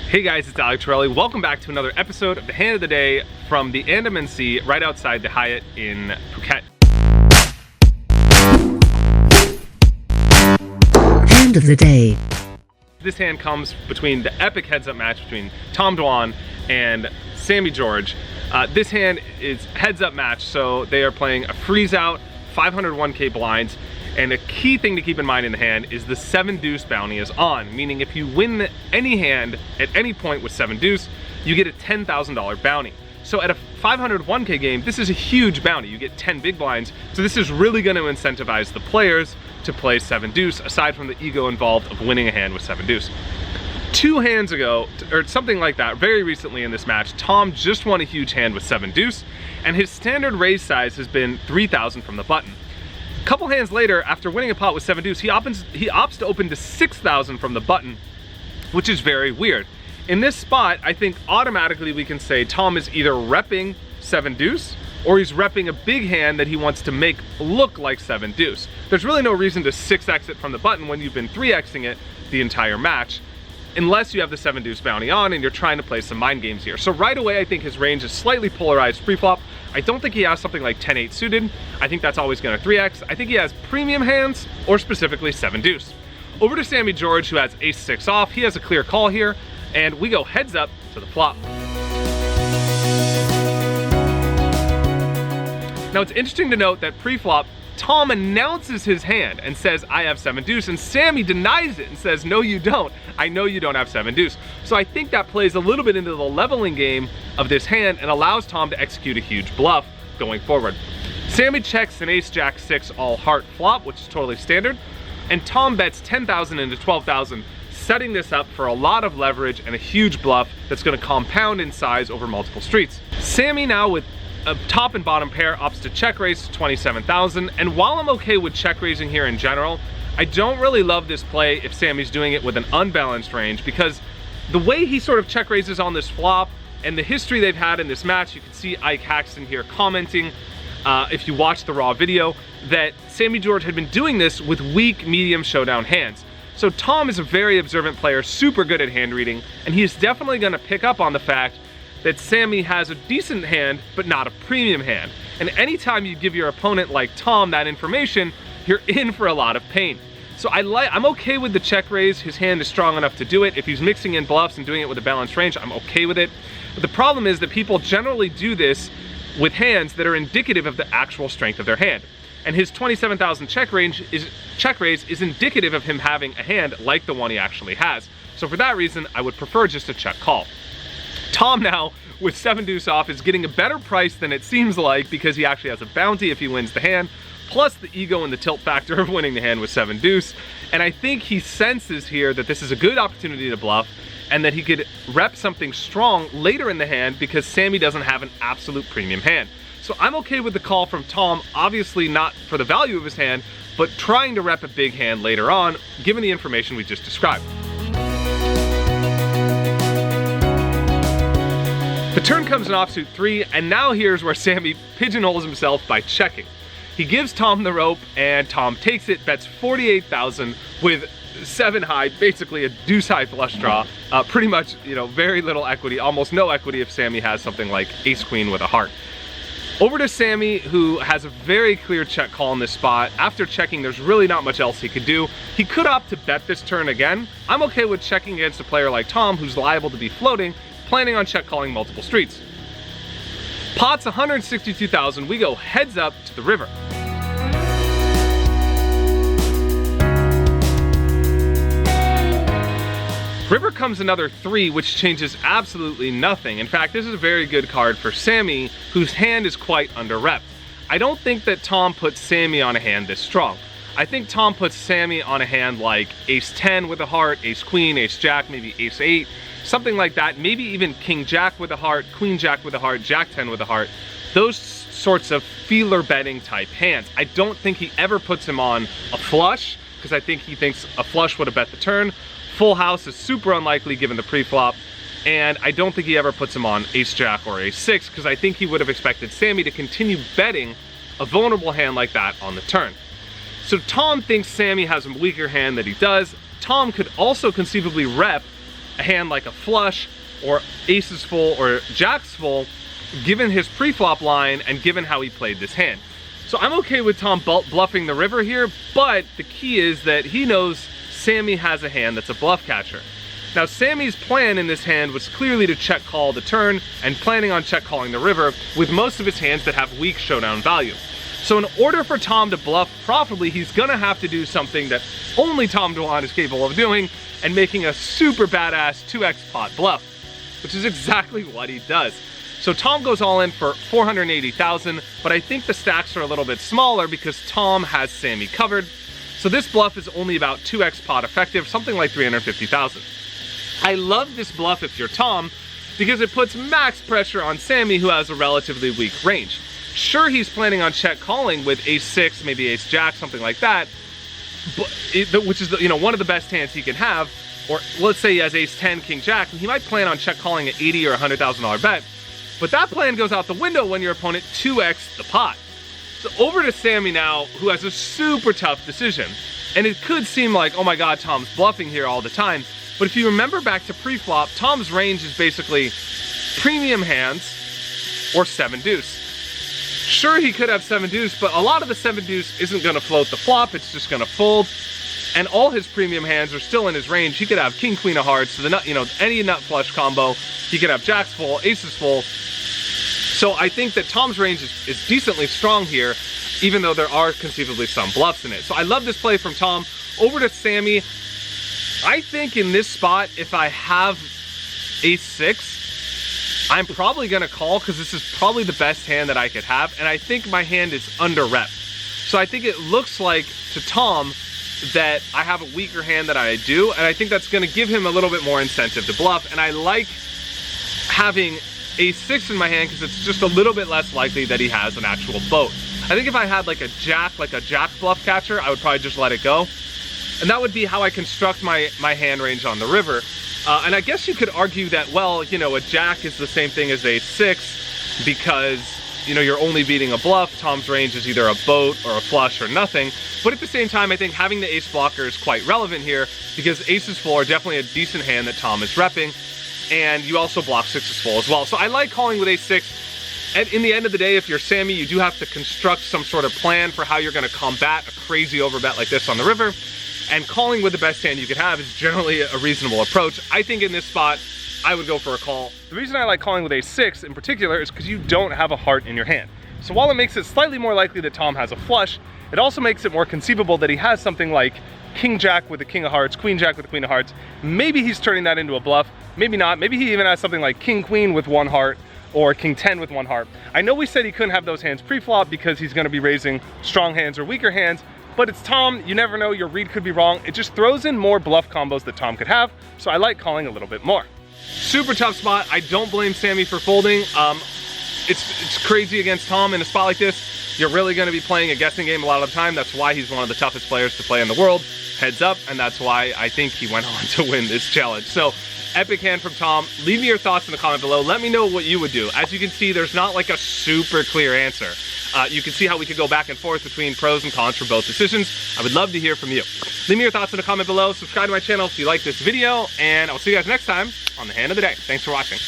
Hey guys, it's Alec Torelli. Welcome back to another episode of the Hand of the Day from the Andaman Sea right outside the Hyatt in Phuket. Hand of the Day. This hand comes between the epic heads-up match between Tom Dwan and Sammy George. This hand is heads-up match, so they are playing a freeze-out, 501k blinds, and a key thing to keep in mind in the hand is the 7 deuce bounty is on, meaning if you win any hand at any point with 7 deuce, you get a $10,000 bounty. So at a 501k game, this is a huge bounty. You get 10 big blinds, so this is really going to incentivize the players to play 7 deuce, aside from the ego involved of winning a hand with 7 deuce. 2 hands ago, or something like that, very recently in this match, Tom just won a huge hand with 7 deuce, and his standard raise size has been 3,000 from the button. A couple hands later, after winning a pot with 7 deuce, he opts to open to 6,000 from the button, which is very weird. In this spot, I think automatically we can say Tom is either repping 7 deuce or he's repping a big hand that he wants to make look like 7 deuce. There's really no reason to 6x it from the button when you've been 3xing it the entire match, unless you have the 7 deuce bounty on and you're trying to play some mind games here. So right away, I think his range is slightly polarized pre-flop. I don't think he has something like 10-8 suited. I think that's always gonna 3x. I think he has premium hands, or specifically 7 deuce. Over to Sammy George, who has ace-6 off. He has a clear call here, and we go heads up to the flop. Now it's interesting to note that pre-flop, Tom announces his hand and says, I have 7 deuce, and Sammy denies it and says, no you don't. I know you don't have 7 deuce. So I think that plays a little bit into the leveling game of this hand and allows Tom to execute a huge bluff going forward. Sammy checks an ace-jack 6 all heart flop, which is totally standard, and Tom bets 10,000 into 12,000, setting this up for a lot of leverage and a huge bluff that's gonna compound in size over multiple streets. Sammy now with a top and bottom pair opts to check raise to 27,000, and while I'm okay with check raising here in general, I don't really love this play if Sammy's doing it with an unbalanced range, because the way he sort of check raises on this flop and the history they've had in this match, you can see Ike Haxton here commenting, if you watch the raw video, that Sammy George had been doing this with weak medium showdown hands. So Tom is a very observant player, super good at hand reading, and he's definitely gonna pick up on the fact that Sammy has a decent hand, but not a premium hand. And anytime you give your opponent like Tom that information, you're in for a lot of pain. So I'm okay with the check raise. His hand is strong enough to do it. If he's mixing in bluffs and doing it with a balanced range, I'm okay with it. But the problem is that people generally do this with hands that are indicative of the actual strength of their hand. And his 27,000 check raise is indicative of him having a hand like the one he actually has. So for that reason, I would prefer just a check call. Tom now, with 7 deuce off, is getting a better price than it seems like, because he actually has a bounty if he wins the hand, plus the ego and the tilt factor of winning the hand with 7 deuce. And I think he senses here that this is a good opportunity to bluff, and that he could rep something strong later in the hand because Sammy doesn't have an absolute premium hand. So I'm okay with the call from Tom, obviously not for the value of his hand, but trying to rep a big hand later on, given the information we just described. The turn comes in offsuit 3, and now here's where Sammy pigeonholes himself by checking. He gives Tom the rope, and Tom takes it, bets 48,000 with 7 high, basically a deuce high flush draw. Pretty much, very little equity, almost no equity if Sammy has something like ace queen with a heart. Over to Sammy, who has a very clear check call in this spot. After checking, there's really not much else he could do. He could opt to bet this turn again. I'm okay with checking against a player like Tom, who's liable to be floating, planning on check calling multiple streets. Pot's 162,000, we go heads up to the river. River comes another 3, which changes absolutely nothing. In fact, this is a very good card for Sammy, whose hand is quite under-repped. I don't think that Tom puts Sammy on a hand this strong. I think Tom puts Sammy on a hand like ace-10 with a heart, ace-queen, ace-jack, maybe ace-8, something like that, maybe even king-jack with a heart, queen-jack with a heart, jack-10 with a heart. Those sorts of feeler betting type hands. I don't think he ever puts him on a flush, because I think he thinks a flush would have bet the turn. Full house is super unlikely given the pre-flop, and I don't think he ever puts him on ace-jack or ace-6, because I think he would have expected Sammy to continue betting a vulnerable hand like that on the turn. So Tom thinks Sammy has a weaker hand than he does. Tom could also conceivably rep a hand like a flush or aces full or jacks full, given his pre-flop line and given how he played this hand. So I'm okay with Tom bluffing the river here, but the key is that he knows Sammy has a hand that's a bluff catcher. Now Sammy's plan in this hand was clearly to check call the turn and planning on check calling the river with most of his hands that have weak showdown value. So in order for Tom to bluff profitably, he's gonna have to do something that only Tom Dwan is capable of doing and making a super badass 2x pot bluff, which is exactly what he does. So Tom goes all in for 480,000, but I think the stacks are a little bit smaller because Tom has Sammy covered. So this bluff is only about 2x pot effective, something like 350,000. I love this bluff if you're Tom because it puts max pressure on Sammy, who has a relatively weak range. Sure, he's planning on check calling with ace-6, maybe ace-jack, something like that, but which is one of the best hands he can have. Or let's say he has ace-10, king-jack, and he might plan on check calling an $80,000 or $100,000 bet. But that plan goes out the window when your opponent 2x the pot. So over to Sammy now, who has a super tough decision. And it could seem like, oh my God, Tom's bluffing here all the time. But if you remember back to pre-flop, Tom's range is basically premium hands or 7-deuce. Sure, he could have 7-deuce, but a lot of the 7-deuce isn't gonna float the flop, it's just gonna fold. And all his premium hands are still in his range. He could have king, queen of hearts, the nut, any nut flush combo. He could have jacks full, aces full. So I think that Tom's range is decently strong here, even though there are conceivably some bluffs in it. So I love this play from Tom. Over to Sammy. I think in this spot, if I have ace-6, I'm probably gonna call because this is probably the best hand that I could have, and I think my hand is under rep. So I think it looks like to Tom that I have a weaker hand than I do, and I think that's gonna give him a little bit more incentive to bluff, and I like having ace-6 in my hand because it's just a little bit less likely that he has an actual boat. I think if I had like a jack bluff catcher, I would probably just let it go. And that would be how I construct my hand range on the river. And I guess you could argue that, well, a jack is the same thing as ace-6 because, you're only beating a bluff. Tom's range is either a boat or a flush or nothing. But at the same time, I think having the ace blocker is quite relevant here because aces full are definitely a decent hand that Tom is repping. And you also block sixes full as well. So I like calling with ace-6. And in the end of the day, if you're Sammy, you do have to construct some sort of plan for how you're gonna combat a crazy overbet like this on the river. And calling with the best hand you could have is generally a reasonable approach. I think in this spot, I would go for a call. The reason I like calling with ace-6 in particular is because you don't have a heart in your hand. So while it makes it slightly more likely that Tom has a flush, it also makes it more conceivable that he has something like king-jack with the king of hearts, queen-jack with the queen of hearts. Maybe he's turning that into a bluff, maybe not. Maybe he even has something like king-queen with one heart or king-10 with one heart. I know we said he couldn't have those hands pre-flop because he's gonna be raising strong hands or weaker hands, but it's Tom, you never know, your read could be wrong. It just throws in more bluff combos that Tom could have, so I like calling a little bit more. Super tough spot. I don't blame Sammy for folding. It's crazy against Tom in a spot like this. You're really gonna be playing a guessing game a lot of the time. That's why he's one of the toughest players to play in the world. Heads up, and that's why I think he went on to win this challenge. So, epic hand from Tom. Leave me your thoughts in the comment below. Let me know what you would do. As you can see, there's not like a super clear answer. You can see how we could go back and forth between pros and cons for both decisions. I would love to hear from you. Leave me your thoughts in the comment below. Subscribe to my channel if you like this video, and I'll see you guys next time on the Hand of the Day. Thanks for watching.